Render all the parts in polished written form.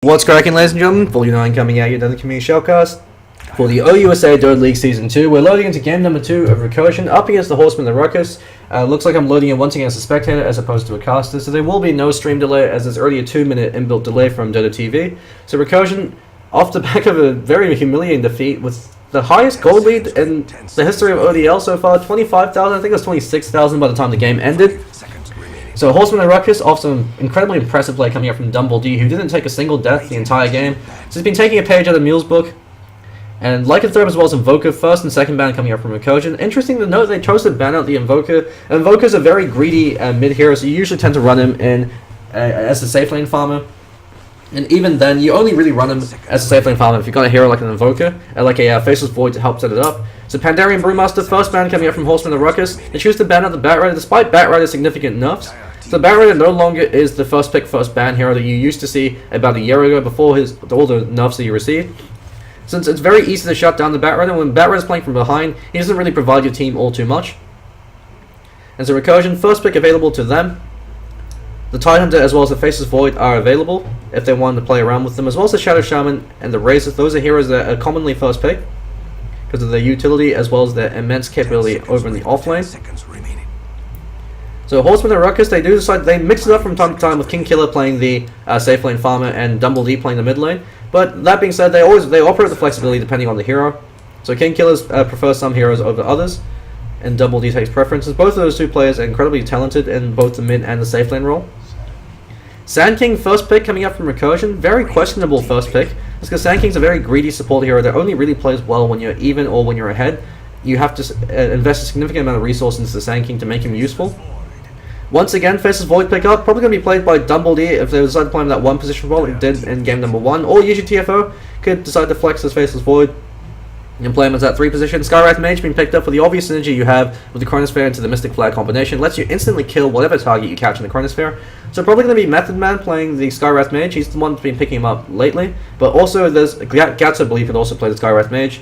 What's cracking, ladies and gentlemen? 49 coming at you, another community shellcast for the OUSA Dirt League Season 2. We're loading into game number 2 of Recursion, up against the Horsemen and the Ruckus. Looks like I'm loading in once again as a spectator as opposed to a caster, so there will be no stream delay as there's already a 2-minute inbuilt delay from Dota TV. So Recursion, off the back of a very humiliating defeat with the highest gold lead in the history of ODL so far, 25,000, I think it was 26,000 by the time the game ended. So Horsemen and Ruckus off some incredibly impressive play coming up from Dumble-D, who didn't take a single death the entire game. So he's been taking a page out of Mule's book. And like a third as well as Invoker, first and second ban coming up from Recursion. Interesting to note they chose to ban out the Invoker. Invoker's a very greedy mid-hero, so you usually tend to run him in as a safe lane farmer. And even then, you only really run him as a safe lane farmer if you've got a hero like an Invoker, like a Faceless Void to help set it up. So Pandarian Brewmaster, first ban coming up from Horsemen and Ruckus. They choose to ban out the Batrider despite Batrider's significant nerfs. So Batrider no longer is the first pick, first ban hero that you used to see about a year ago before all the nerfs that he received. Since it's very easy to shut down the Batrider, when Batrider's playing from behind, he doesn't really provide your team all too much. And so Recursion, first pick available to them. The Tidehunter as well as the Faceless Void are available if they want to play around with them, as well as the Shadow Shaman and the Razor. Those are heroes that are commonly first pick because of their utility as well as their immense capability over in the offlane. So Horsemen and Ruckus, they do decide they mix it up from time to time with King Killer playing the safe lane farmer and Dumble-D playing the mid lane. But that being said, they operate the flexibility depending on the hero. So King Killers prefer some heroes over others, and Dumble-D takes preferences. Both of those two players are incredibly talented in both the mid and the safe lane role. Sand King, first pick coming up from Recursion, very questionable first pick. It's because Sand King's a very greedy support hero that only really plays well when you're even or when you're ahead. You have to invest a significant amount of resources into the Sand King to make him useful. Once again, Faceless Void pick up, probably going to be played by Dumble-D if they decide to play him that one position role it did in game number 1, or usually TFO could decide to flex his Faceless Void and play him as that 3 position. Skywrath Mage being picked up for the obvious synergy you have with the Chronosphere into the Mystic Flag combination, lets you instantly kill whatever target you catch in the Chronosphere. So probably going to be Method Man playing the Skywrath Mage, he's the one that's been picking him up lately, but also there's Gatsa, I believe, could also play the Skywrath Mage.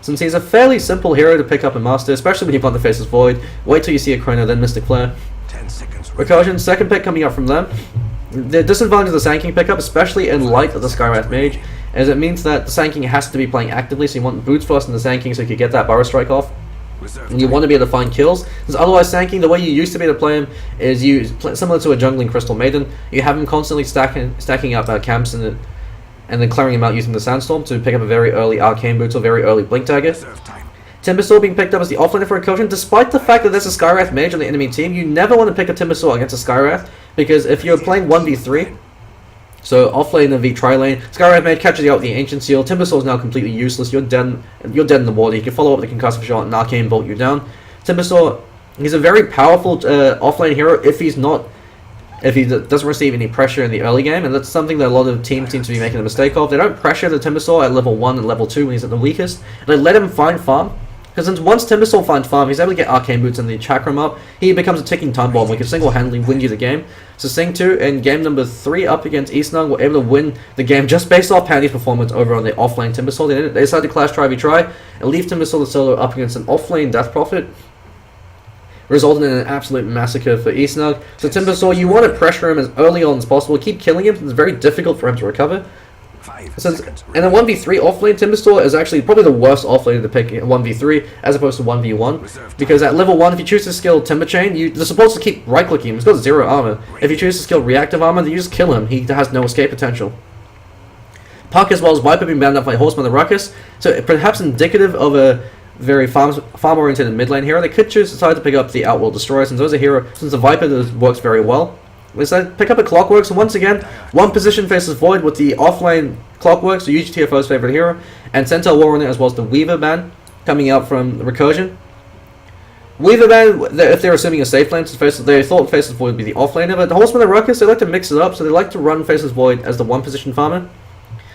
Since he's a fairly simple hero to pick up and master, especially when you've got the Faceless Void, wait till you see a Chrono, then Mystic Flare. Recursion, second pick coming up from them. The disadvantage of the Sand King pickup, especially in light of the Skywrath Mage, is it means that the Sand King has to be playing actively, so you want boots first in the Sand King so you can get that Burrow Strike off. And you want to be able to find kills, because otherwise Sand King, the way you used to be able to play him is similar to a jungling Crystal Maiden. You have him constantly stacking up camps and then clearing him out using the Sandstorm to pick up a very early Arcane Boots or very early Blink Dagger. Timbersaw being picked up as the offlaner for Recursion, despite the fact that there's a Skywrath Mage on the enemy team, you never want to pick a Timbersaw against a Skywrath, because if you're playing 1v3, so offlane and v tri-lane, Skywrath Mage catches you out with the Ancient Seal, Timbersaw is now completely useless, you're dead in the water, you can follow up with the Concussive Shot and Arcane Bolt you down. Timbersaw, he's a very powerful offlane hero if he doesn't receive any pressure in the early game, and that's something that a lot of teams seem to be making a mistake of. They don't pressure the Timbersaw at level 1 and level 2 when he's at the weakest, and they let him find farm. Because once Timbersaw finds farm, he's able to get Arcane Boots and the Chakram up, he becomes a ticking time bomb, we can single-handedly win you the game. So Sing 2 in game number 3 up against Eastnung were able to win the game just based off Pandy's performance over on the offlane Timbersaw. They decided to clash try and leave Timbersaw the solo up against an offlane Death Prophet, resulting in an absolute massacre for Eastnug. So Timbersaw, you want to pressure him as early on as possible, keep killing him, it's very difficult for him to recover. And a 1v3 offlane, Timbersaw is actually probably the worst offlane to pick in 1v3 as opposed to 1v1. Because at level 1, if you choose to skill Timber Chain, they're supposed to keep right clicking him, he's got 0 armor. If you choose to skill Reactive Armor, then you just kill him, he has no escape potential. Puck as well as Viper being banned up by Horsemen and Ruckus, so perhaps indicative of a very farm-oriented mid lane hero. They could choose to decide to pick up the Outworld Destroyer, since the Viper works very well. They decided pick up a Clockwork, so once again, one position Faceless Void with the offlane Clockwork, so usually TFO's favorite hero, and Centaur Warrior as well as the Weaver ban coming out from Recursion. Weaver ban, if they're assuming a safe lane, they thought Faceless Void would be the offlaner, but the Horsemen and Ruckus, they like to mix it up, so they like to run Faceless Void as the one position farmer.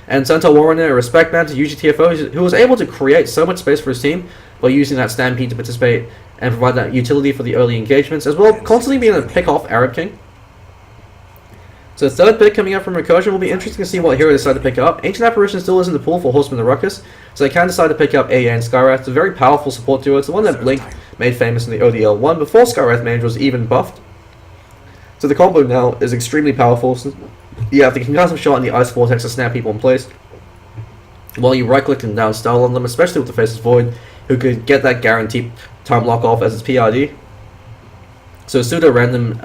And Centaur Warrior, a respect man to usually TFO, who was able to create so much space for his team by using that Stampede to participate and provide that utility for the early engagements, as well constantly being able to pick off Arab King. So third pick coming up from Recursion will be interesting to see what hero they decide to pick up. Ancient Apparition still is in the pool for Horsemen and Ruckus, so they can decide to pick up AA and Skywrath. It's a very powerful support duo. It's the one that Blink made famous in the ODL1 before Skywrath Mage was even buffed. So the combo now is extremely powerful. You have the concussive shot and the ice vortex to snap people in place, while you right click and down style on them, especially with the Faceless Void, who could get that guaranteed time lock off as its PID. So pseudo random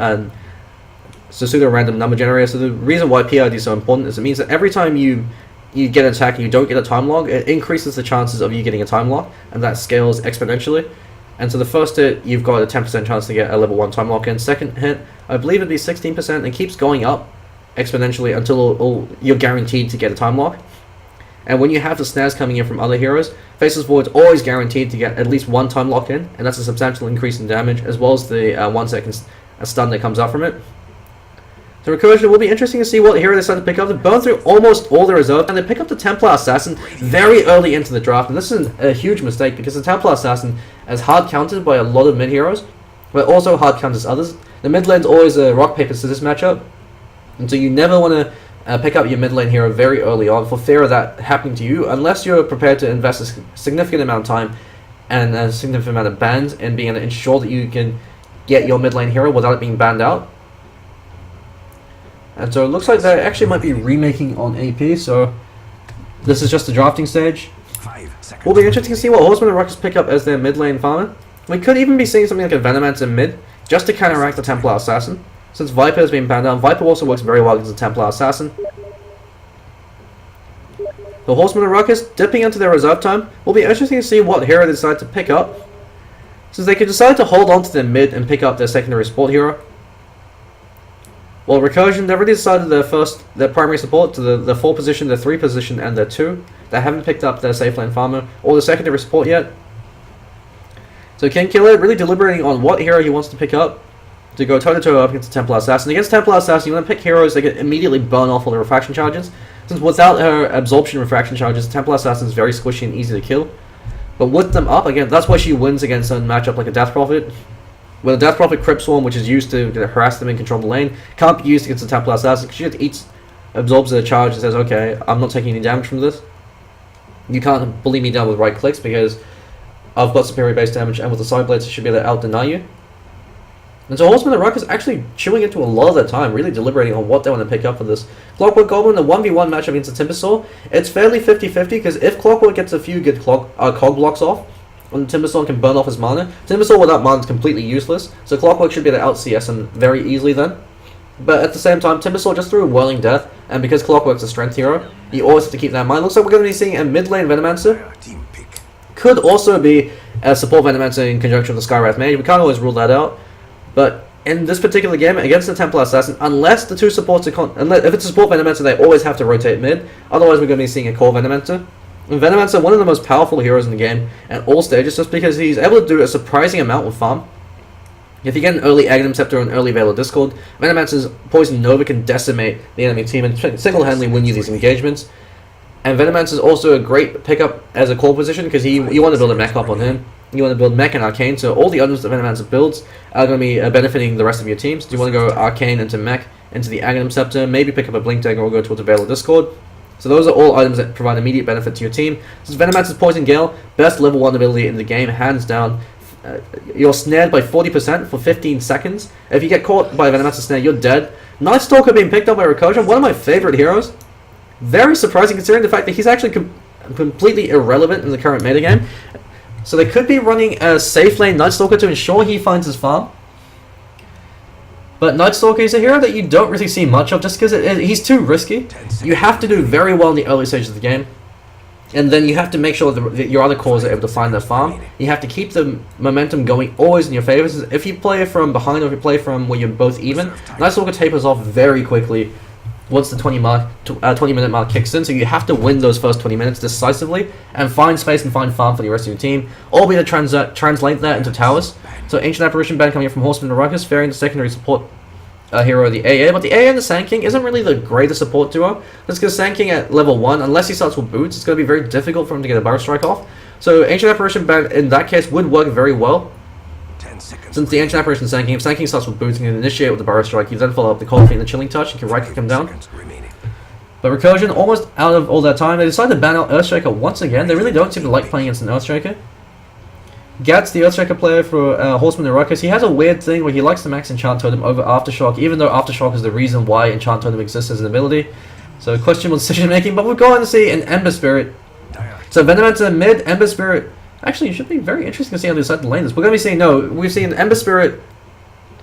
number generator. So the reason why PID is so important is it means that every time you get an attack and you don't get a time lock, it increases the chances of you getting a time lock, and that scales exponentially. And so the first hit, you've got a 10% chance to get a level 1 time lock in. Second hit, I believe it'd be 16%, and it keeps going up exponentially until you're guaranteed to get a time lock. And when you have the snares coming in from other heroes, Faceless Void's always guaranteed to get at least 1 time lock in, and that's a substantial increase in damage, as well as the 1 second stun that comes out from it. So Recursion will be interesting to see what hero they decide to pick up. They burn through almost all the reserve, and they pick up the Templar Assassin very early into the draft. And this is a huge mistake, because the Templar Assassin is hard countered by a lot of mid heroes, but also hard counters others. The mid lane's always a rock, paper, scissors matchup, and so you never want to pick up your mid lane hero very early on for fear of that happening to you, unless you're prepared to invest a significant amount of time and a significant amount of bans in being able to ensure that you can get your mid lane hero without it being banned out. And so it looks like they actually might be remaking on AP, so this is just the drafting stage. Will be interesting to see what Horsemen and Ruckus pick up as their mid lane farmer. We could even be seeing something like a Venomancer mid, just to counteract the Templar Assassin. Since Viper has been banned out, Viper also works very well against the Templar Assassin. The Horsemen and Ruckus dipping into their reserve time. Will be interesting to see what hero they decide to pick up, since they could decide to hold on to their mid and pick up their secondary support hero. Well, Recursion, they've already decided their primary support to the 4 position, the 3 position, and their 2. They haven't picked up their safe lane farmer or the secondary support yet. So King Killer really deliberating on what hero he wants to pick up to go toe-to-toe up against the Templar Assassin. Against Templar Assassin, you want to pick heroes that can immediately burn off all the refraction charges. Since without her absorption refraction charges, Templar Assassin is very squishy and easy to kill. But with them up, again, that's why she wins against a matchup like a Death Prophet. With a Death Prophet Crypt Swarm, which is used to harass them and control the lane, can't be used against the Templar Assassin because she just absorbs the charge and says, okay, I'm not taking any damage from this. You can't bully me down with right clicks because I've got superior base damage, and with the side blades, it should be able to out-deny you. And so Horsemen and Ruckus is actually chewing into a lot of their time, really deliberating on what they want to pick up for this. Clockwork Goblin, the 1v1 matchup against the Timbersaw, it's fairly 50-50 because if Clockwork gets a few good cog blocks off, and Timbersaw can burn off his mana, Timbersaw without mana is completely useless, so Clockwork should be able to out-CS him very easily then. But at the same time, Timbersaw just threw a Whirling Death, and because Clockwork's a strength hero, you always have to keep that in mind. Looks like we're going to be seeing a mid lane Venomancer. Could also be a support Venomancer in conjunction with the Skywrath Mage. We can't always rule that out. But in this particular game, against the Templar Assassin, unless the 2 supports if it's a support Venomancer, they always have to rotate mid. Otherwise, we're going to be seeing a core Venomancer. And Venomancer, one of the most powerful heroes in the game at all stages, just because he's able to do a surprising amount with farm. If you get an early Aghanim Scepter or an early Veil of Discord, Venomancer's Poison Nova can decimate the enemy team and single-handedly win you these engagements. And Venomancer is also a great pickup as a core position because you want to build a mech up on him. You want to build mech and arcane, so all the items that Venomancer builds are going to be benefiting the rest of your teams. Do you want to go arcane into mech, into the Aghanim Scepter, maybe pick up a Blink Dagger or go towards a Veil of Discord. So those are all items that provide immediate benefit to your team. This is Venomancer's Poison Gale, best level 1 ability in the game, hands down. You're snared by 40% for 15 seconds. If you get caught by a Venomancer snare, you're dead. Night Stalker being picked up by Recursion, one of my favorite heroes. Very surprising considering the fact that he's actually completely irrelevant in the current metagame. So they could be running a safe lane Night Stalker to ensure he finds his farm. But Night Stalker is a hero that you don't really see much of just because he's too risky. You have to do very well in the early stages of the game. And then you have to make sure that your other cores are able to find their farm. You have to keep the momentum going always in your favor. If you play from behind or if you play from where you're both even, Night Stalker tapers off very quickly once the 20-minute mark kicks in. So you have to win those first 20 minutes decisively and find space and find farm for the rest of your team. Or be able to translate that into towers. So Ancient Apparition ban coming up from Horsemen and Ruckus, fairing the secondary support hero, the AA. But the AA and the Sand King isn't really the greatest support duo. That's because Sand King at level 1, unless he starts with boots, it's going to be very difficult for him to get a Burrow Strike off. So Ancient Apparition ban in that case would work very well. Since the Ancient Apparition Sand King, if Sand King starts with boots, you can initiate with the Burrow Strike, you then follow up the Cold Feet and the Chilling Touch, you can right click him down. But Recursion, almost out of all that time, they decided to ban out Earthshaker once again. They really don't seem to like playing against an Earthshaker. Gats, the Earthshaker player for Horsemen and Ruckus, he has a weird thing where he likes to max Enchant Totem over Aftershock, even though Aftershock is the reason why Enchant Totem exists as an ability. So questionable decision making, but we're going to see an Ember Spirit. So Venomancer mid, Ember Spirit. Actually, it should be very interesting to see how they decide to lane this. We're going to be seeing, no, we've seen Ember Spirit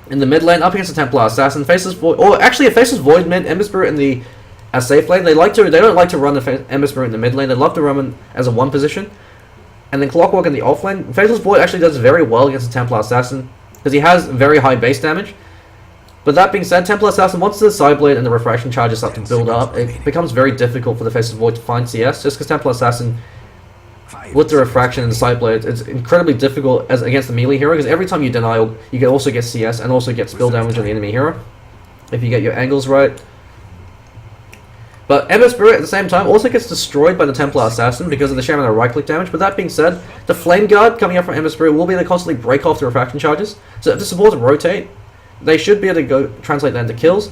in the mid lane up against a Templar Assassin, Faceless Void, or actually a Faceless Void mid, Ember Spirit in the safe lane. They don't like to run the Ember Spirit in the mid lane. They love to run it as a one position. And then Clockwork in the off lane. Faceless Void actually does very well against a Templar Assassin because he has very high base damage. But that being said, Templar Assassin, once the Sideblade and the Refraction charges start to build up, it becomes very difficult for the Faceless Void to find CS, just because Templar Assassin, with the Refraction and the Sideblade, it's incredibly difficult as against the melee hero, because every time you denial, you can also get CS and also get spill damage on the enemy hero, if you get your angles right. But Ember Spirit at the same time also gets destroyed by the Templar Assassin because of the sheer amount of right-click damage. But that being said, the Flame Guard coming up from Ember Spirit will be able to constantly break off the Refraction charges. So if the supports rotate, they should be able to go translate that into kills.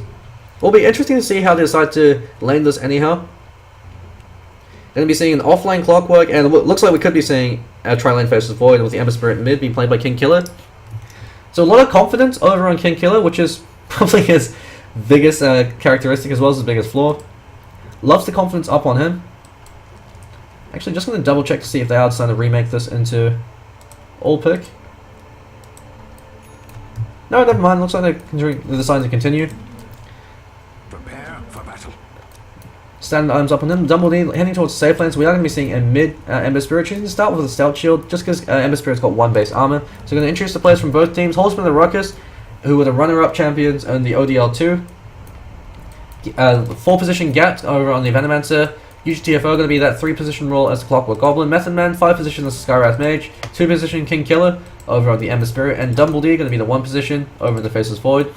It'll be interesting to see how they decide to lane this anyhow. Going to be seeing an offlane Clockwork, and it looks like we could be seeing a tri-lane Faceless Void with the Ember Spirit mid being played by King Killer. So a lot of confidence over on King Killer, which is probably his biggest characteristic as well as his biggest flaw. Loves the confidence up on him. Actually, just going to double check to see if they are deciding to remake this into all pick. No, never mind. Looks like they're deciding to continue. Prepare for battle. Standard items up on them. Dumbledore heading towards safe lanes. We are going to be seeing a mid Ember Spirit. Choosing to start with a Stout Shield just because Ember Spirit's got one base armor. So we're going to introduce the players from both teams. Horsemen and Ruckus, who were the runner-up champions in the ODL2. 4-position Gat over on the Venomancer. UGTFO going to be that 3-position role as the Clockwork Goblin. Method Man, 5-position as the Skywrath Mage. 2-position King Killer over on the Ember Spirit. And Dumbledore going to be the 1-position over in the Faceless Void.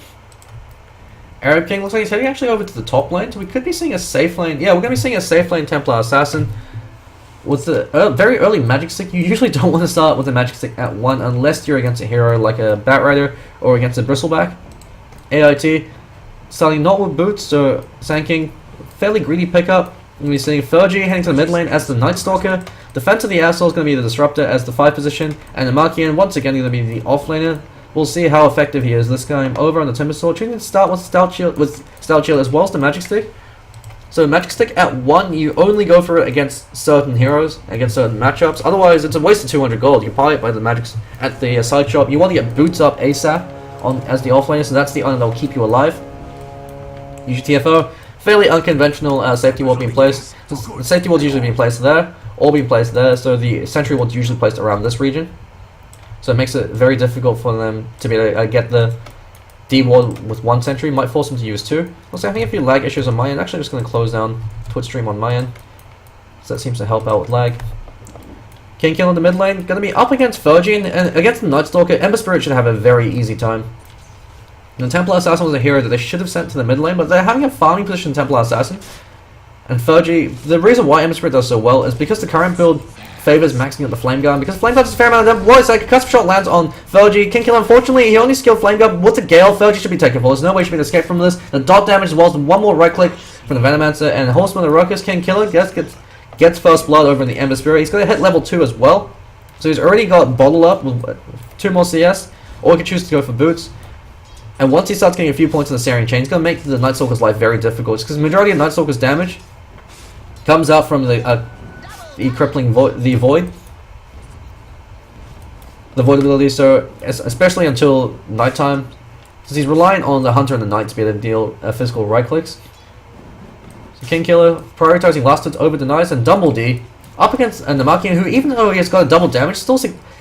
Arab King looks like he's heading actually over to the top lane. So we could be seeing a safe lane. Yeah, we're going to be seeing a safe lane Templar Assassin. With the very early Magic Stick, you usually don't want to start with a Magic Stick at 1 unless you're against a hero like a Batrider or against a Bristleback. AIT. Starting not with boots, so Sand King, fairly greedy pickup. We're going to be seeing Fergie heading to the mid lane as the Night Stalker. Defense of the Asshole is going to be the Disruptor as the 5 position. And the Markian, once again, going to be the off laner. We'll see how effective he is this time over on the Timbersaw. Choosing to start with Stout Shield as well as the Magic Stick. So Magic Stick at 1, you only go for it against certain heroes, against certain matchups. Otherwise, it's a waste of 200 gold. You can buy it by the Magics at the side shop. You want to get boots up ASAP as the off laner, so that's the item that will keep you alive. UGTFO, fairly unconventional safety wall being placed. The safety wall is usually being placed there, all being placed there, so the sentry wall is usually placed around this region. So it makes it very difficult for them to be able to get the D wall with 1 sentry. Might force them to use 2. Also, having a few lag issues on my end. Actually, I'm just going to close down Twitch stream on my end, so that seems to help out with lag. King Kill in the mid lane, going to be up against Fergie, and against the Night Stalker. Ember Spirit should have a very easy time. The Templar Assassin was a hero that they should have sent to the mid lane, but they're having a farming position Templar Assassin. And Fergie, the reason why Ember Spirit does so well is because the current build favors maxing out the Flame Guard, because Flame Guard is a fair amount of damage. Whoa, it's like a custom shot lands on Fergie. King Killer, unfortunately, he only skilled Flame Guard. What's a Gale? Fergie should be taken for. There's no way he should be able to escape from this. The dot damage as well as one more right click from the Venomancer, and Horseman and Ruckus. King Killer gets first blood over in the Ember Spirit. He's going to hit level 2 as well. So he's already got Bottle Up with 2 more CS, or he could choose to go for Boots. And once he starts getting a few points in the Searing Chain, it's going to make the Night Stalker's life very difficult. Because the majority of Night Stalker's damage comes out from the crippling Void. The Void ability, so especially until nighttime, since he's relying on the Hunter and the Knight to be able to deal physical right clicks. So King Killer prioritizing last hits over the Knights, and Dumbledore up against Namakian, who even though he has got a double damage, still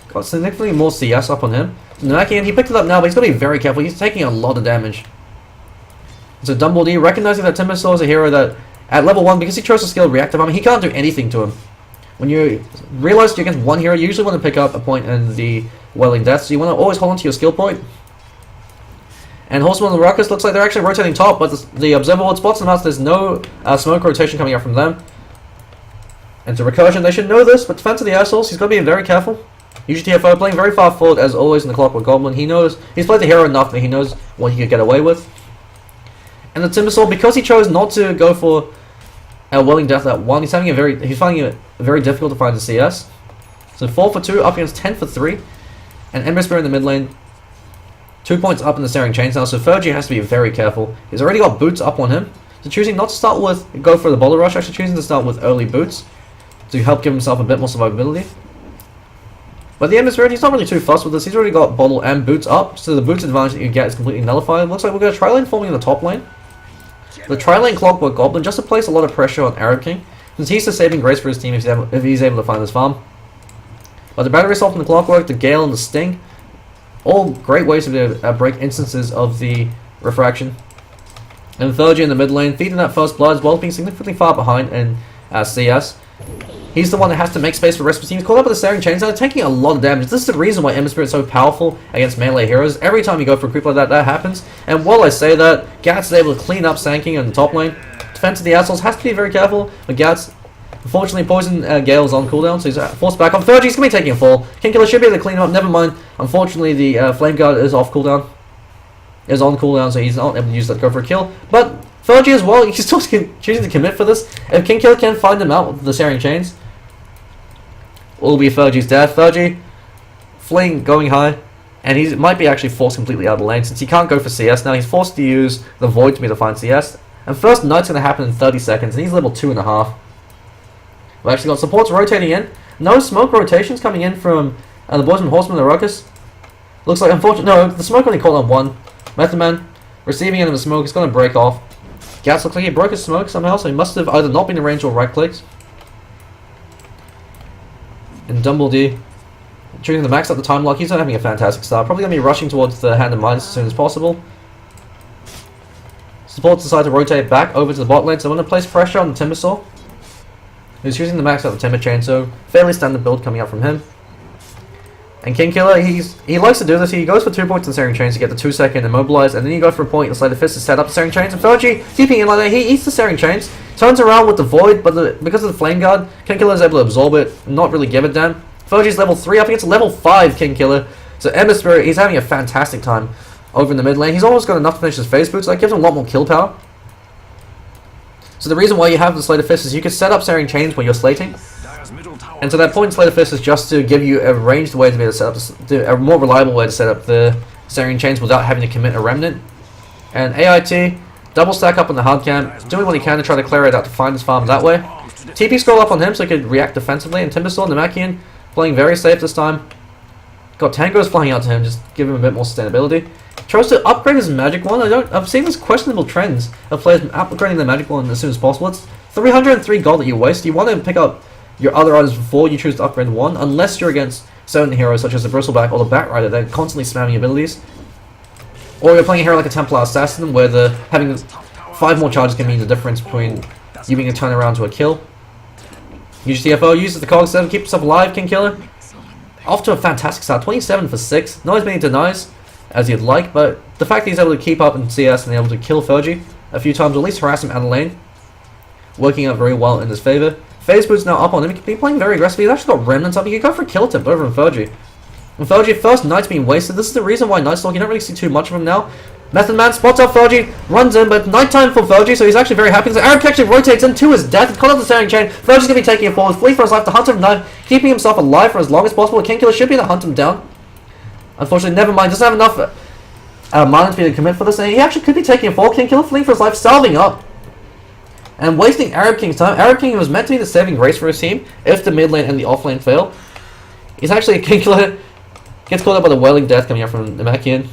got significantly more CS up on him. Namakian, he picked it up now, but he's got to be very careful. He's taking a lot of damage. So Dumbledore, recognizing that Timbersaw is a hero that at level 1, because he chose to skill Reactive Armor, he can't do anything to him. When you realize you're against one hero, you usually want to pick up a point in the Welling Death, so you want to always hold on to your skill point. And Horsemen and Ruckus looks like they're actually rotating top, but the Observer Ward spots them out, so there's no smoke rotation coming out from them. And to Recursion, they should know this, but Defense of the Assholes, he's got to be very careful. UGTFO playing very far forward as always in the Clockwork Goblin. He knows, he's played the hero enough that he knows what he could get away with. And the Timbersaw, because he chose not to go for Welling Death at 1, he's finding it very difficult to find the CS. So So 4 for 2 up against 10 for 3. And Ember Spirit in the mid lane. 2 points up in the Searing Chains now, so Fergie has to be very careful. He's already got boots up on him. So choosing not to start with, go for the Boulder Rush, actually choosing to start with early boots to help give himself a bit more survivability. But the Ember Spirit, he's not really too fussed with this. He's already got Bottle and Boots up, so the Boots advantage that you get is completely nullified. Looks like we're going to tri-lane forming in the top lane. The tri-lane Clockwork Goblin just to place a lot of pressure on Arab King, since he's the saving grace for his team if he's able to find his farm. But the Battery Assault from the Clockwork, the Gale and the Sting, all great ways to be able to break instances of the Refraction. And Fergie in the mid lane, feeding that first blood as well, being significantly far behind in CS. He's the one that has to make space for the rest of the team. He's caught up with the Searing Chains and they're taking a lot of damage. This is the reason why Ember Spirit is so powerful against melee heroes. Every time you go for a creep like that, that happens. And while I say that, Gats is able to clean up Sanking in the top lane. Defense of the assholes has to be very careful, but Gats, unfortunately, Poison Gale is on cooldown, so he's forced back on. Fergie's going to be taking a fall. Kingkiller should be able to clean him up, never mind. Unfortunately, the Flame Guard is off cooldown. Is on cooldown, so he's not able to use that to go for a kill. But Fergie as well, he's still choosing to commit for this. If Kingkiller can find him out with the Searing Chains, will be Fergie's death. Fergie, Fling going high, and he might be actually forced completely out of the lane since he can't go for CS now. He's forced to use the Void to be able to find CS. And first Knight's going to happen in 30 seconds, and he's level 2.5. We've actually got supports rotating in. No smoke rotations coming in from the boys from Horsemen and Ruckus. Looks like, unfortunately, no, the smoke only caught on one. Method Man receiving into the smoke is going to break off. Gats looks like he broke his smoke somehow, so he must have either not been in range or right clicked. And Dumbledy, choosing the max at the time lock, he's not having a fantastic start. Probably going to be rushing towards the Hand of Midas as soon as possible. Supports decide to rotate back over to the bot lane, so I want to place pressure on the Timbersaw, who's using the max out the Timber Chain, so fairly standard build coming up from him. And Kingkiller, he likes to do this. He goes for 2 points in Searing Chains to get the 2-second immobilize, and then you go for a point and Slay the Fist to set up the Searing Chains. And Fergie, keeping in like that, he eats the Searing Chains, turns around with the Void, but because of the Flame Guard, Kingkiller is able to absorb it, not really give it damn. Fergie's level 3 up against level 5 Kingkiller, so Ember Spirit, he's having a fantastic time over in the mid lane. He's almost got enough to finish his phase boot, so that gives him a lot more kill power. So the reason why you have the Slay the Fist is you can set up Searing Chains when you're slating. And to that point, Slay the Fist is just to give you a ranged way to be able to set up, a more reliable way to set up the Searing Chains without having to commit a Remnant. And AIT, double stack up on the hard camp, doing what he can to try to clear it out to find his farm that way. TP scroll up on him so he could react defensively, and Timbersaw, Namekian, playing very safe this time. Got Tangos flying out to him, just give him a bit more sustainability. Tries to upgrade his magic wand. I've seen this questionable trends of players upgrading their magic wand as soon as possible. It's 303 gold that you waste. You want to pick up your other items before you choose to upgrade one, unless you're against certain heroes such as the Bristleback or the Batrider that are constantly spamming abilities. Or you're playing a hero like a Templar Assassin, where having 5 more charges can mean the difference between you being a turnaround to a kill. UGTFO uses the Cog 7, keep himself alive, Kingkiller. Off to a fantastic start, 27 for 6. Not as many denies as you'd like, but the fact that he's able to keep up in CS and able to kill Fergie a few times, or at least harass him out of lane, working out very well in his favour. Phase Boot's now up on him. He can be playing very aggressively. He's actually got Remnants up. He can go for a kill tip over on Fergie. And Fergie, first Knight's being wasted. This is the reason why Night Stalker, you don't really see too much of him now. Method Man spots up Fergie, runs in, but nighttime for Fergie, so he's actually very happy. So Arab actually rotates into his death. He's caught up the Searing Chain. Fergie's going to be taking it forward, flee for his life. The Hunter of Night, keeping himself alive for as long as possible. Kingkiller should be able to hunt him down. Unfortunately, never mind. Doesn't have enough mana to be able to commit for this. And he actually could be taking a fall. Kingkiller fleeing for his life, salving up. And wasting Arab King's time. Arab King was meant to be the saving grace for his team if the mid lane and the off lane fail. He's actually a Kingkiller. Gets caught up by the Wailing Death coming out from Namekian.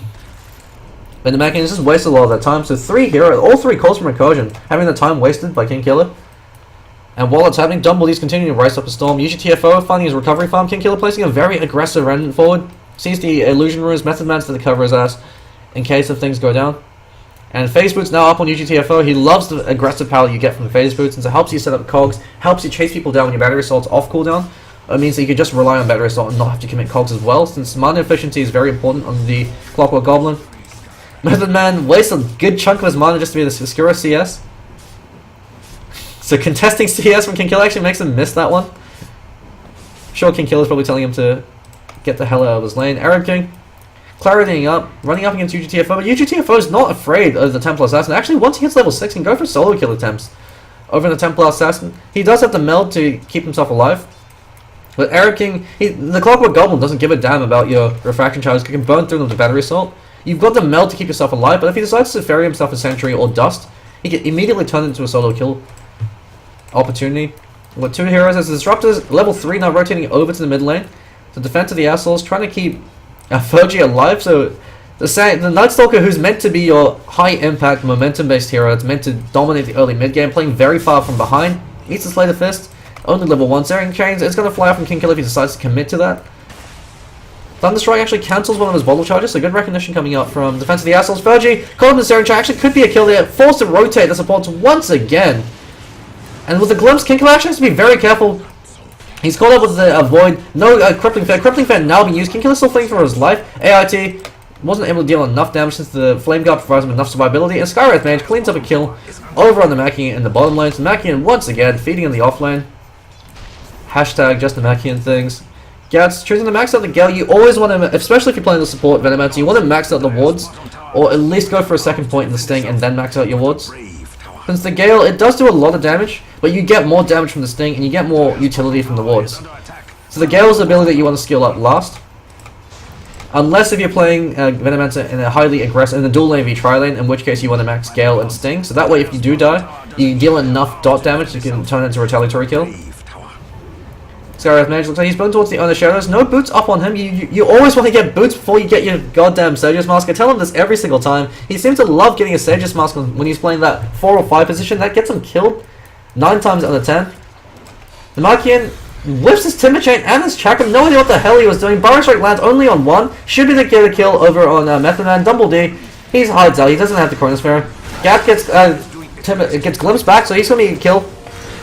But Namekian just wasted a lot of that time. So 3 heroes, all 3 calls from Recursion, having the time wasted by Kingkiller. And while it's happening, Dumbledy's continuing to rise up a storm. UGTFO finding his recovery farm. Kingkiller placing a very aggressive remnant forward. Sees the illusion runes, Method Man's to cover his ass in case of things go down. And Phase Boot's now up on UGTFO. He loves the aggressive power you get from the Phase Boots, and so it helps you set up cogs, helps you chase people down when your battery assault's off cooldown. It means that you can just rely on battery assault and not have to commit cogs as well, since mana efficiency is very important on the Clockwork Goblin. Method Man wastes a good chunk of his mana just to be able to secure CS. So contesting CS from Kingkiller actually makes him miss that one. I'm sure Kingkiller's probably telling him to get the hell out of his lane. Arab King, claritying up, running up against UGTFO, but UGTFO is not afraid of the Templar Assassin. Actually, once he hits level 6, he can go for solo kill attempts over in the Templar Assassin. He does have the meld to keep himself alive. But Arab King, the Clockwork Goblin doesn't give a damn about your refraction charges. You can burn through them with battery assault. You've got the meld to keep yourself alive, but if he decides to ferry himself a sentry or dust, he can immediately turn into a solo kill opportunity. We've got two heroes as the Disruptors, level 3 now rotating over to the mid lane to defend to the assholes, trying to keep Fergie alive. So the Night Stalker, who's meant to be your high impact momentum based hero, it's meant to dominate the early mid game, playing very far from behind, needs to slay the fist. Only level 1 Searing Chains. It's going to fly off from King Killer if he decides to commit to that. Thunderstrike actually cancels one of his bottle charges, so good recognition coming out from Defense of the Assholes. Fergie, caught him in Searing Chain, actually could be a kill there, forced to rotate the supports once again. And with the glimpse, King Killer actually has to be very careful. He's caught up with the Void, no Crippling Fair. Crippling Fair now being used. King Killer still fighting for his life. AIT wasn't able to deal enough damage since the Flame Guard provides him enough survivability. And Skywrath Mage cleans up a kill over on the Machian in the bottom lane. So Machian once again feeding in the off lane. Hashtag just the Machian things. Gats, choosing to max out the Gale, you always want to, especially if you're playing the support Venomancer, you want to max out the wards, or at least go for a second point in the Sting and then max out your wards. Since the Gale, it does do a lot of damage, but you get more damage from the Sting and you get more utility from the wards. So the Gale is the ability that you want to skill up last. Unless if you're playing Venomancer in a highly aggressive, in the dual lane v tri-lane, in which case you want to max Gale and Sting, so that way if you do die, you deal enough dot damage so you can turn it into a retaliatory kill. Skywrath Mage looks like he's building towards the Owner Shadows. No boots up on him. You always want to get boots before you get your goddamn Sage's Mask. I tell him this every single time. He seems to love getting a Sage's Mask when he's playing that 4 or 5 position. That gets him killed 9 times out of 10. The Machian whips his Timber Chain and his Chakram. No idea what the hell he was doing. Burrow Strike lands only on 1. Should be the get a kill over on Method Man. Dumble D. He hides out. He doesn't have the Chronosphere. Gap gets glimpsed back, so he's going to be a kill.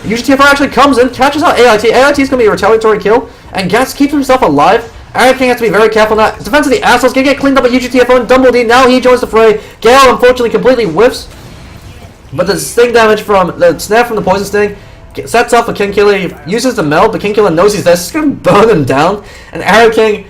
UGTFO actually comes in, catches out AIT. AIT is going to be a retaliatory kill, and Gats keeps himself alive. Arab King has to be very careful now. Defense of the Assholes going to get cleaned up by UGTFO and Dumble D. Now he joins the fray. Gale unfortunately completely whiffs, but the sting damage from the snare from the Poison Sting sets up for King Killer. He uses the meld, but King Killer knows he's there, so he's going to burn him down. And Arab King,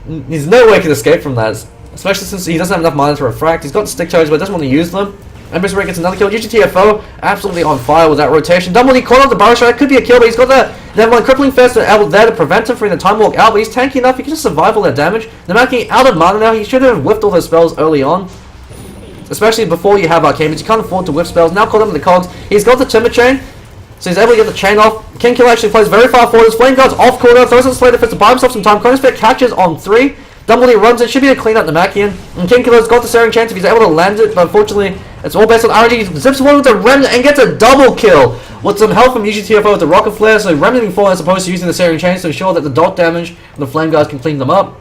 there's no way he can escape from that, especially since he doesn't have enough mana to refract. He's got stick charges, but doesn't want to use them. Ember gets another kill. UGTFO absolutely on fire with that rotation. Dumble D caught up the Burrow Strike. Could be a kill, but he's got that Nevermind Crippling Fist there to prevent him from the Time Walk out. But he's tanky enough. He can just survive all that damage. The Machian out of mana now. He should have whiffed all those spells early on, especially before you have Arcane. You can't afford to whiff spells. Now caught up in the cogs. He's got the Timber Chain, so he's able to get the chain off. King Killer actually plays very far forward. His Flame Guard's off corner. Throws in Slayer Fist to buy himself some time. Chronosphere catches on 3. Dumble D runs in, should be able to clean up the Machian. And King Killer's got the Searing Chance if he's able to land it, but unfortunately, it's all based on RNG. He zips one with the Remnant and gets a double kill with some help from UGTFO with the Rocket Flare. So Remnanting 4 as opposed to using the Searing Chains to ensure that the dot damage from the Flame Guards can clean them up.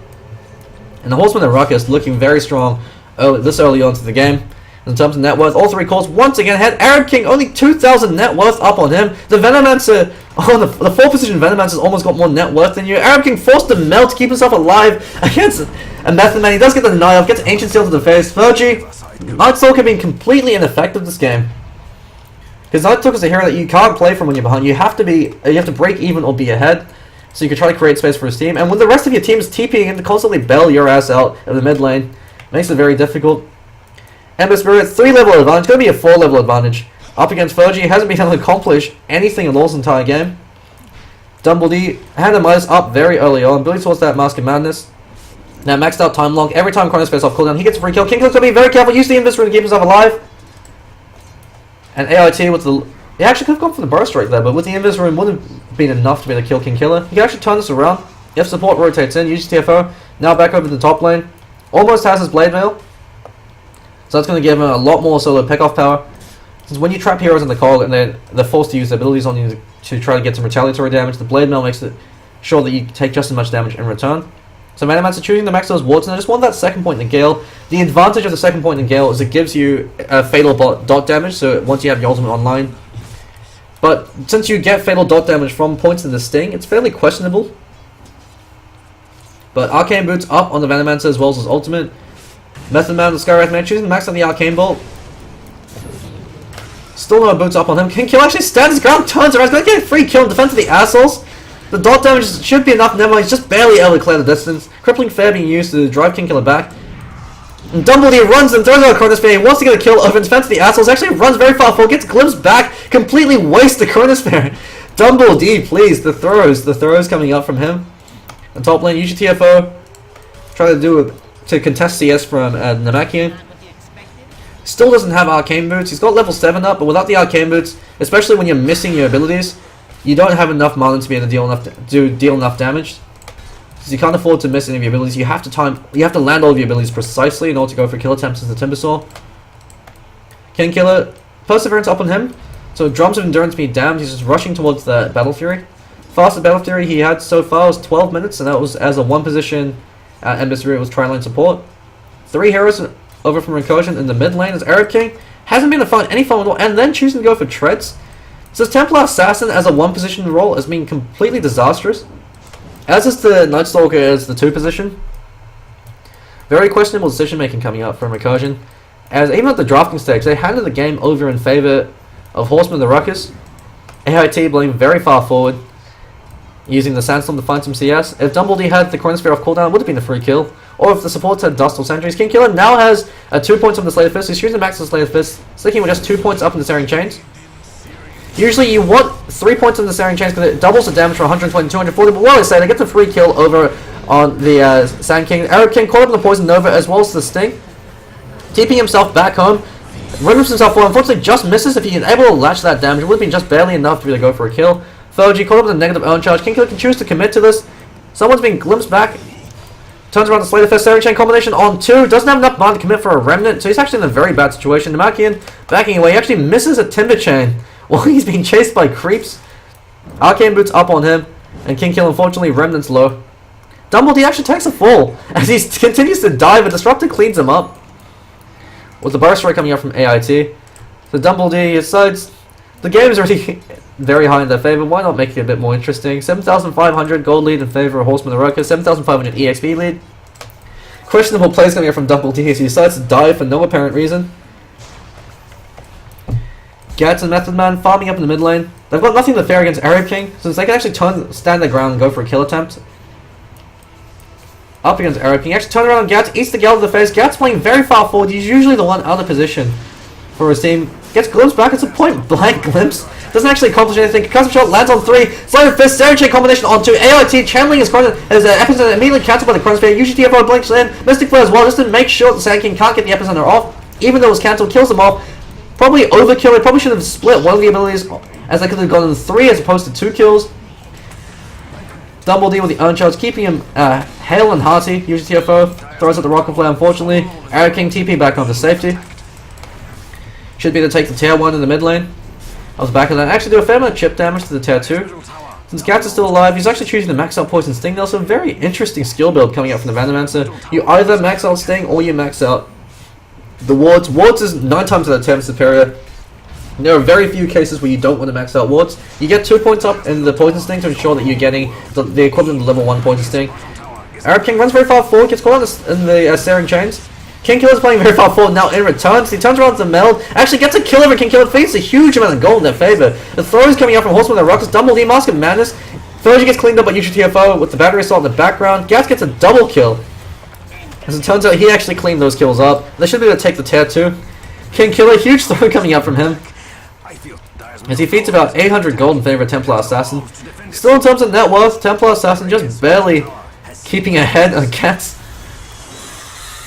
And the Horsemen and Ruckus looking very strong this early on to the game. In terms of net worth, all 3 calls once again had Arab King only 2,000 net worth up on him. The Venomancer, the 4th position Venomancer's almost got more net worth than you. Arab King forced to melt to keep himself alive against a Method Man. He does get the deny off, gets Ancient Seal to the face. Fergie, Night Stalker being completely ineffective this game. Because Night Stalker is a hero that you can't play from when you're behind. You have to break even or be ahead, so you can try to create space for his team. And when the rest of your team is TPing in to constantly bail your ass out of the mid lane, makes it very difficult. Ember Spirit, 3 level advantage, going to be a 4 level advantage. Up against Fergie, hasn't been able to accomplish anything in all this entire game. Dumble D had a minus up very early on, building towards that Mask of Madness. Now maxed out Time Lock, every time Chronosphere's off cooldown, he gets a free kill. King Killer's going to be very careful, use the Invis to keep himself alive. And AIT with the... He actually could have gone for the Burrow Strike there, but with the Invis Rune wouldn't have been enough to be able to kill King Killer. He can actually turn this around. If support rotates in, uses TFO, now back over to the top lane. Almost has his Blade Mail. So that's going to give him a lot more solo pick-off power. Since when you trap heroes in the cog and they're forced to use their abilities on you to try to get some retaliatory damage, the Blade Mail makes it sure that you take just as much damage in return. So Venomancer choosing to max those wards, and I just want that second point in the Gale. The advantage of the second point in Gale is it gives you fatal dot damage, so once you have your ultimate online. But since you get fatal dot damage from points in the Sting, it's fairly questionable. But Arcane Boots up on the Venomancer as well as his ultimate. Method Man, the Skywrath Man, choosing to max on the Arcane Bolt. Still no boots up on him. King Kill actually stands his ground, turns around, he's going to get a free kill in defense of the Assholes. The dot damage should be enough, never mind, he's just barely able to clear the distance. Crippling Fair being used to drive King Killer back. And Dumble D runs and throws out a Chronosphere. He wants to get a kill over in defense of the Assholes, actually runs very far forward, gets glimpsed back, completely wastes the Chronosphere. Dumble D, please. The throws coming up from him. On top lane, UGTFO trying to contest CS from Namekian. Still doesn't have arcane boots. He's got level 7 up, but without the arcane boots, especially when you're missing your abilities, you don't have enough mana to be able to deal enough damage. So you can't afford to miss any of your abilities. You have to land all of your abilities precisely in order to go for kill attempts as the Timbersaw. King Killer, Perseverance up on him. So drums of endurance being damned. He's just rushing towards the Battle Fury. Fastest Battle Fury he had so far was 12 minutes, and that was as a 1 position Ember was tri-lane support. 3 heroes over from Recursion in the mid lane as Arab King hasn't been any fun at all, and then choosing to go for treads. So Templar Assassin as a 1 position role has been completely disastrous. As is the Night Stalker as the 2 position. Very questionable decision making coming up from Recursion. As even at the drafting stage, they handed the game over in favor of Horsemen the Ruckus. AIT playing very far forward, using the Sandstorm to find some CS. If Dumbledy had the Chronosphere off cooldown, it would have been a free kill. Or if the supports had Dust or Sentries. King Killer now has 2 points on the Slayer Fist. He's shooting the max of the Slayer Fist, sticking with just 2 points up in the Searing Chains. Usually you want 3 points on the Searing Chains because it doubles the damage from 120 to 240, but what I say, they get the free kill over on the Sand King. Arab King caught up in the Poison Nova as well as the Sting, keeping himself back home. Rims himself forward, unfortunately just misses. If he is able to latch that damage, it would have been just barely enough to really go for a kill. Foji caught up with a negative earn charge. King Killer can choose to commit to this. Someone's being glimpsed back. Turns around the Slayer Fist Searing Chain combination on 2. Doesn't have enough mana to commit for a Remnant, so he's actually in a very bad situation. Namekian backing away. He actually misses a Timber Chain while he's being chased by creeps. Arcane Boots up on him, and King Kill unfortunately Remnant's low. Dumbledy actually takes a fall as he continues to die, but Disruptor cleans him up. With the burst rate coming up from AIT. So Dumbledy decides the game is already very high in their favor. Why not make it a bit more interesting? 7,500 gold lead in favor of Horsemen the Ruckus. 7,500 EXP lead. Questionable plays coming up from Dumbledy as he decides to die for no apparent reason. Gats and Method Man farming up in the mid lane. They've got nothing to fear against Arab King, since they can actually stand their ground and go for a kill attempt. Up against Arab King. Actually turn around on Gats, eats the Gale to the face. Gats playing very far forward. He's usually the one out of position for his team. Gets glimpsed back. It's a point blank glimpse. Doesn't actually accomplish anything. Concussive shot lands on 3. Slayer Fist, Searing Chain combination on 2. AIT channeling his epicenter immediately cancelled by the Chronosphere. UGTFO blinks in. Mystic Flare as well, just to make sure the Sand King can't get the epicenter off. Even though it was cancelled, kills them off. Probably overkill. They probably should have split one of the abilities, as they could have gone 3 as opposed to 2 kills. Dumbledy with the earn charge, keeping him hale and hearty. UGTFO throws out the Rocket Flare, unfortunately. Arab King TP back onto safety. Should be able to take the tier 1 in the mid lane. I was back of that. Actually do a fair amount of chip damage to the tier 2. Since Gats is still alive, he's actually choosing to max out Poison Sting. There's a very interesting skill build coming out from the Venomancer. You either max out Sting or you max out the Wards. Wards is 9 times out of 10 superior. There are very few cases where you don't want to max out Wards. You get 2 points up in the Poison Sting to ensure that you're getting the equivalent of level 1 Poison Sting. Arab King runs very far forward, gets caught in the Searing Chains. King Killer's playing very far forward now in return, so he turns around to Meld, actually gets a kill over King Killer, feeds a huge amount of gold in their favor. The throws coming out from Horsemen the Ruckus, Dumbledy, Mask of Madness. Fergie gets cleaned up by UGTFO with the battery assault in the background. Gats gets a double kill. As it turns out, he actually cleaned those kills up. They should be able to take the tier 2. King Killer, huge throw coming out from him, as he feeds about 800 gold in favor of Templar Assassin. Still in terms of net worth, Templar Assassin just barely keeping ahead of Gats.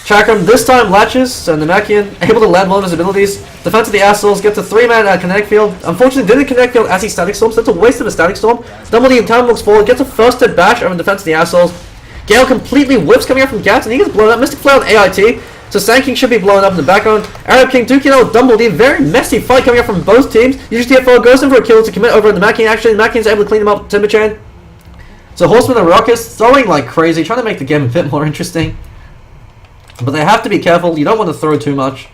Chakram this time latches, so Namekian able to land one of his abilities. Defense of the Assholes gets a 3-man kinetic field. Unfortunately didn't kinetic field as he static storm, so that's a waste of a static storm. Dumbledy in time looks forward, gets a first hit bash over Defense of the Assholes. Gale completely whips coming out from Gats and he gets blown up. Mystic Flare on AIT, so Sand King should be blown up in the background. Arab King duking out with Dumbledy, very messy fight coming out from both teams. UGTFO goes in for a kill to commit over Namekian. Actually, Namekian's able to clean him up with Timber Chain. So Horsemen and Ruckus throwing like crazy, trying to make the game a bit more interesting. But they have to be careful, you don't want to throw too much,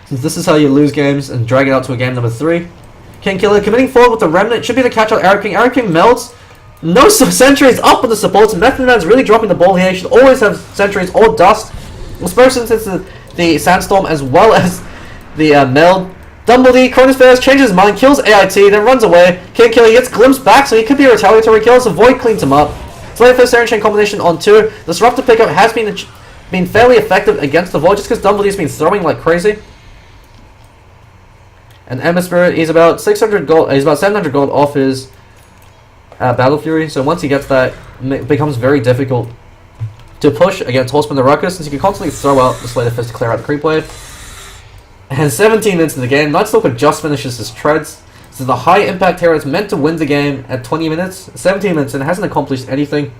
since this is how you lose games and drag it out to a game number 3. King Killer committing forward with the Remnant, should be the catch out Arab King. Arab King melts. No sentries up with the supports. Method Man's really dropping the ball here. He should always have sentries or dust. Especially since it's the Sandstorm as well as the Meld. Dumbledy, Chronospheres, changes his mind, kills AIT, then runs away. King Killer gets glimpsed back, so he could be a retaliatory kill, so Void cleans him up. Slayer Fist Searing Chain combination on 2. Disruptor pickup has been fairly effective against the Void just because Dumbledy's been throwing like crazy. And Ember Spirit, he's about 600 gold. He's about 700 gold off his Battle Fury. So once he gets that, it becomes very difficult to push against Horsemen the Ruckus, since you can constantly throw out the Slater Fist to clear out the creep wave. And 17 minutes in the game, Night Stalker just finishes his treads. So the high impact hero is meant to win the game at 20 minutes. 17 minutes and hasn't accomplished anything.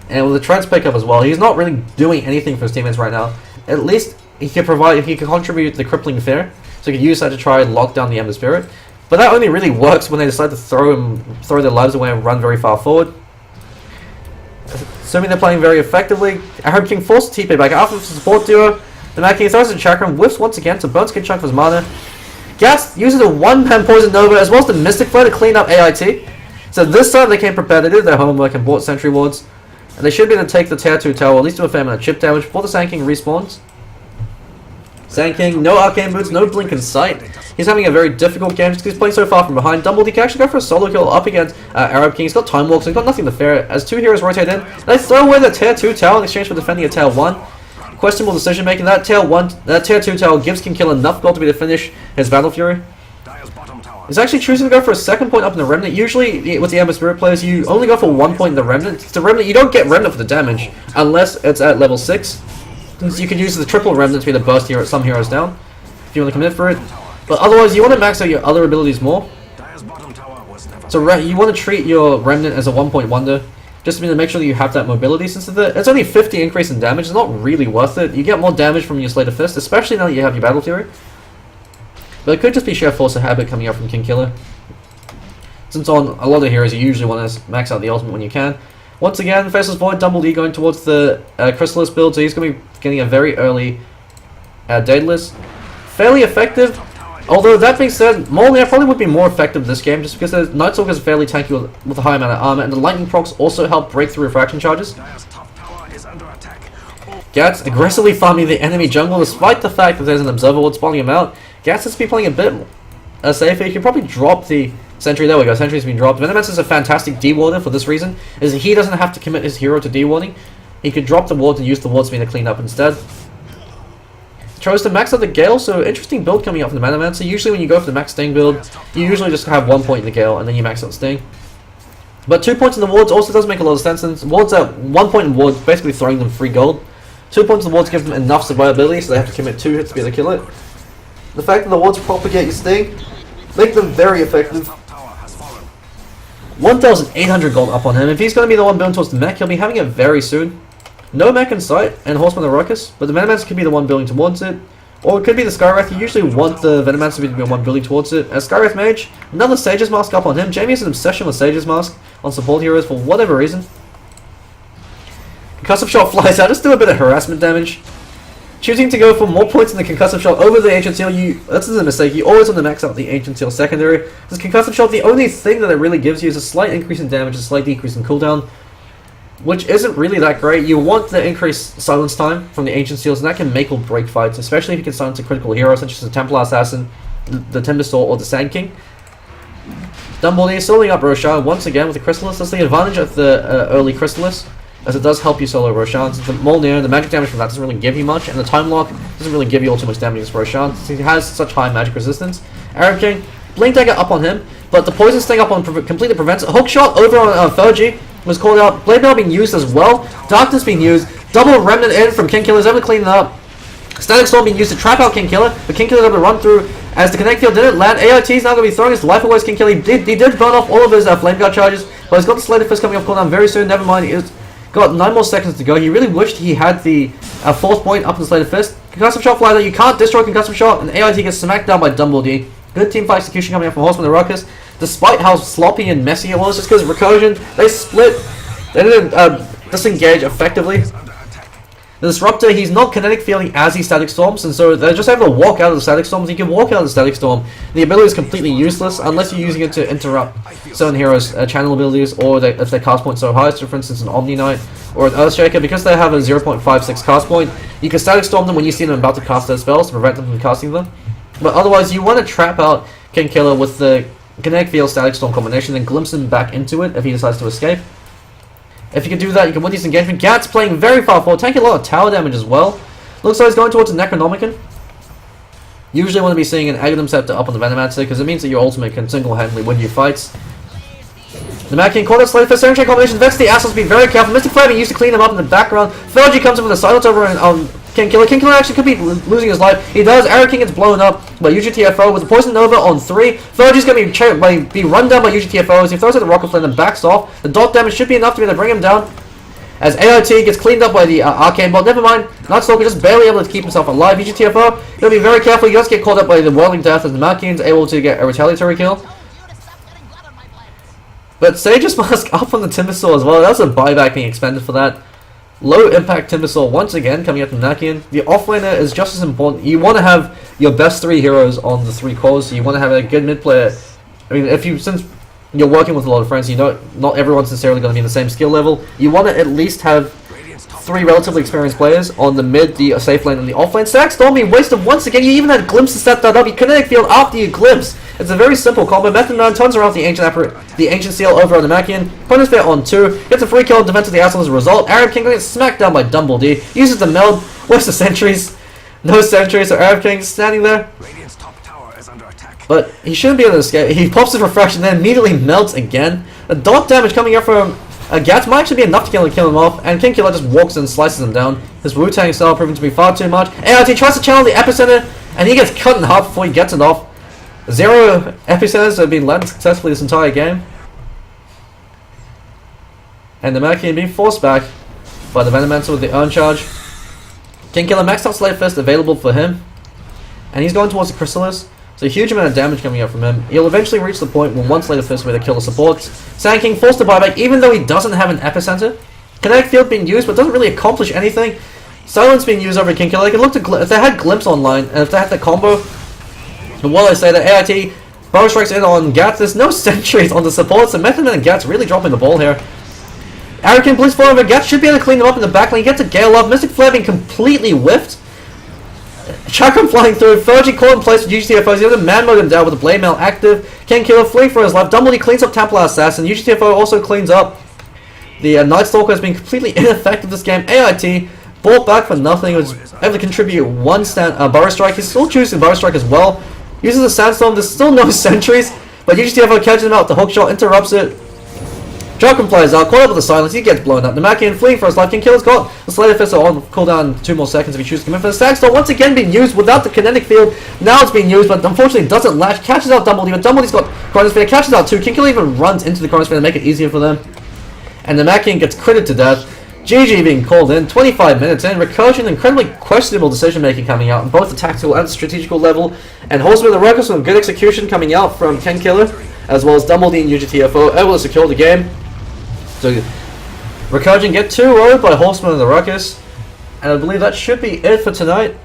And with the treads pickup as well, he's not really doing anything for his teammates right now. At least he can contribute the crippling fear, so he can use that to try and lock down the Ember Spirit. But that only really works when they decide to throw their lives away and run very far forward. Assuming they're playing very effectively, Arab King forces TP back after the support duo. The Mad King throws the Chakram, whiffs once again to burn skin chunk for his mana. Gas uses a one-man Poison Nova as well as the Mystic Flare to clean up AIT. So this time they came prepared to do their homework and bought Sentry Wards. And they should be able to take the Tier 2 tower, at least do a fair amount of chip damage before the Sand King respawns. Sand King, no Arcane Boots, no Blink in sight. He's having a very difficult game just because he's playing so far from behind. Dumbled, he can actually go for a solo kill up against Arab King. He's got Time Walk, so he's got nothing to fear. As two heroes rotate in, they throw away the Tier 2 tower in exchange for defending a Tier 1. Questionable decision making. That Tier 2 tower gives King Kill enough gold to be able to finish his Battle Fury. He's actually choosing to go for a second point up in the Remnant. Usually, with the Ember Spirit players, you only go for 1 point in the Remnant. It's the Remnant, you don't get Remnant for the damage, unless it's at level 6. Since you can use the triple Remnant to be able to burst some heroes down, if you want to commit for it. But otherwise, you want to max out your other abilities more. So you want to treat your Remnant as a 1 point wonder, just to make sure that you have that mobility. Since it's only 50 increase in damage, it's not really worth it. You get more damage from your Slater Fist, especially now that you have your Battle Fury. But it could just be sheer force of habit coming out from King Killer. Since on a lot of heroes, you usually want to max out the ultimate when you can. Once again, Faceless Void, Dumble going towards the Chrysalis build, so he's going to be getting a very early Daedalus. Fairly effective, although that being said, Mjolnir probably would be more effective this game, just because the Night Stalker is fairly tanky with a high amount of armor, and the Lightning procs also help break through refraction charges. Gats aggressively farming the enemy jungle, despite the fact that there's an Observer Ward spawning him out. Gats has to be playing a bit safer. You can probably drop the Sentry. There we go, Sentry's been dropped. Venomancer is a fantastic D-warder for this reason, is he doesn't have to commit his hero to D-warding. He could drop the wards and use the wards to clean up instead. Chose to max out the Gale, so interesting build coming up from the Venomancer. Usually when you go for the max Sting build, you usually just have 1 point in the Gale and then you max out Sting. But 2 points in the wards also does make a lot of sense, since wards at 1 point in wards, basically throwing them free gold. 2 points in the wards gives them enough survivability, so they have to commit 2 hits to be able to kill it. The fact that the wards propagate your Sting make them very effective. 1,800 gold up on him. If he's going to be the one building towards the mech, he'll be having it very soon. No mech in sight, and Horsemen the Ruckus, but the Venomancer could be the one building towards it. Or it could be the Skywrath. You usually want the Venomancer to be the one building towards it. As Skywrath Mage, another Sage's Mask up on him. Jamie has an obsession with Sage's Mask on support heroes for whatever reason. Concussive Shot flies out, just do a bit of harassment damage. Choosing to go for more points in the Concussive Shot over the Ancient Seal, that's a mistake. You always want to max out the Ancient Seal secondary. This Concussive Shot, the only thing that it really gives you is a slight increase in damage, a slight decrease in cooldown, which isn't really that great. You want the increased silence time from the Ancient Seals, and that can make or break fights, especially if you can silence a critical hero such as the Templar Assassin, the Timbersaw, or the Sand King. Dumble soloing up Roshan once again with the Chrysalis. That's the advantage of the early Chrysalis, as it does help you solo Roshan. Since the Mjolnir, the magic damage from that doesn't really give you much, and the Time Lock doesn't really give you all too much damage against Roshan, since he has such high magic resistance. Arab King, Blink Dagger up on him, but the Poison Sting up on completely prevents it. Hook Shot over on Fergie was called out. Blade Mail being used as well. Darkness being used. Double Remnant in from King Killer is able to clean it up. Static Storm being used to trap out King Killer, but King Killer is able to run through as the Connect Field didn't land. AIT is now going to be throwing his life away as King Killer. He did burn off all of his Flame Guard charges, but he's got the Slater Fist coming off cooldown very soon. Never mind, he's got 9 more seconds to go. He really wished he had the 4th point up in the Slater Fist. Concussive Shot flies out. You can't destroy Concussive Shot, and AIT gets smacked down by Dumble. Good team fight execution coming up from Horsemen the Ruckus, despite how sloppy and messy it was, just because Recursion, they split. They didn't disengage effectively. The Disruptor, he's not kinetic fielding as he Static Storms, and so they're just able to walk out of the Static Storms. He can walk out of the Static Storm. The ability is completely useless unless you're using it to interrupt certain heroes' channel abilities, or if their cast point so high, so for instance an Omni Knight or an Earthshaker, because they have a 0.56 cast point, you can Static Storm them when you see them about to cast their spells to prevent them from casting them. But otherwise, you want to trap out King Killer with the Kinetic Field Static Storm combination, then glimpse him back into it if he decides to escape. If you can do that, you can win this engagement. Gat's playing very far forward, taking a lot of tower damage as well. Looks like he's going towards the Necronomicon. Usually want to be seeing an Aghanim Scepter up on the Venomancer because it means that your ultimate can single-handedly win you fights. The Mad King caught a Slate for Serenity combination. Vex the assholes, be very careful. Mystic Flame used to clean him up in the background. Fergie comes in with a silence over on King Killer. King Killer actually could be losing his life. He does. Arrow King gets blown up by UGTFO with a Poison Nova on 3. Fergie's going to be run down by UGTFO as he throws out the Rocket Flame and backs off. The dot damage should be enough to be able to bring him down. As AIT gets cleaned up by the Arcane Bolt. Never mind. Night Stalker just barely able to keep himself alive. UGTFO, he'll be very careful. He does get caught up by the Whirling Death as the Mad King's able to get a retaliatory kill. But Sage's Mask up on the Timbersaw as well. That's a buyback being expended for that. Low impact Timbersaw once again coming up from Nakian. The offlaner is just as important. You want to have your best 3 heroes on the 3 cores. So you want to have a good mid player. I mean, since you're working with a lot of friends, you know not everyone's necessarily going to be in the same skill level. You want to at least have 3 relatively experienced players on the mid, the safe lane, and the offlane. Stack Storm being wasted once again. You even had Glimpse to set that up. You kinetic field after you glimpse. It's a very simple combo. Method 9 turns around the Ancient Seal over on the Machian. Punishment on 2. Gets a free kill in defense of the asshole as a result. Arab King gets smacked down by Dumble D. Uses the meld. Wastes the sentries. No sentries, so Arab King standing there. Radiant's top tower is under attack. But he shouldn't be able to escape. He pops his refraction, then immediately melts again. The dot damage coming up from Gats might actually be enough to kill him off, and King Killer just walks in and slices him down. His Wu-Tang style proving to be far too much. AIT tries to channel the epicenter, and he gets cut in half before he gets it off. 0 epicenters have been landed successfully this entire game. And the Machian being forced back by the Venomancer with the Urn Charge. King Killer maxed out Slate Fist available for him. And he's going towards the Chrysalis. So a huge amount of damage coming up from him. He'll eventually reach the point where one Slate Fist where they kill the supports. Sand King forced to buyback even though he doesn't have an epicenter. Kinetic Field being used but doesn't really accomplish anything. Silence being used over King Killer. They can look to if they had Glimpse online and if they had the combo. And while I say that AIT Bow Strikes in on Gats, there's no sentries on the supports, and Method and Gats really dropping the ball here. Arrogant Blitz forward, but Gats should be able to clean them up in the back lane. Gets a Gale up, Mystic Flare being completely whiffed. Chakram flying through, Fergie caught in place with UGTFO. He has a man mode him down with the Blade Mail active. King Killer fleeing for his life. Dumbledore cleans up Templar Assassin. UGTFO also cleans up. The Night Stalker has been completely ineffective this game. AIT bought back for nothing. He was able to contribute 1 Burrow Strike. He's still choosing Burrow Strike as well. Uses the Sandstorm. There's still no sentries, but UGTFO catches him out with the hook shot, interrupts it. Chakram flies out, caught up with the silence, he gets blown up. The Machian fleeing for his life. King Killer's got the Slayer Fist on cooldown 2 more seconds if he chooses to come in for the Stagstorm. Once again being used without the kinetic field. Now it's being used, but unfortunately doesn't latch. Catches out Dumbledy, but Dumbledy's got Chronosphere, catches out 2. King Killer even runs into the Chronosphere to make it easier for them. And the Machian gets critted to death. GG being called in, 25 minutes in. Recursion, incredibly questionable decision making coming out on both the tactical and strategical level. And Horsemen and Ruckus with good execution coming out from King Killer, as well as Dumbledy and UGTFO, able to secure the game. So Recursion get 2-0 by Horsemen and the Ruckus. And I believe that should be it for tonight.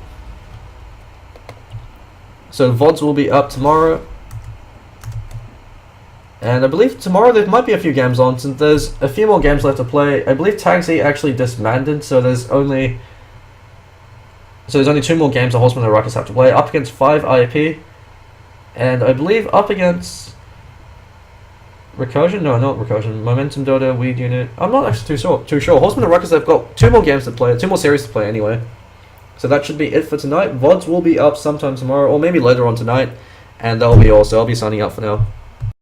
So VODs will be up tomorrow. And I believe tomorrow there might be a few games on, since there's a few more games left to play. I believe Tag Z actually disbanded, so there's only 2 more games the Horsemen and the Ruckus have to play. Up against 5 IAP, and I believe up against Recursion? No, not Recursion. Momentum Dota, Weed Unit. I'm not actually too sure. Horsemen and Ruckus have got 2 more games to play, 2 more series to play anyway. So that should be it for tonight. VODs will be up sometime tomorrow, or maybe later on tonight, and that'll be all. So I'll be signing out for now.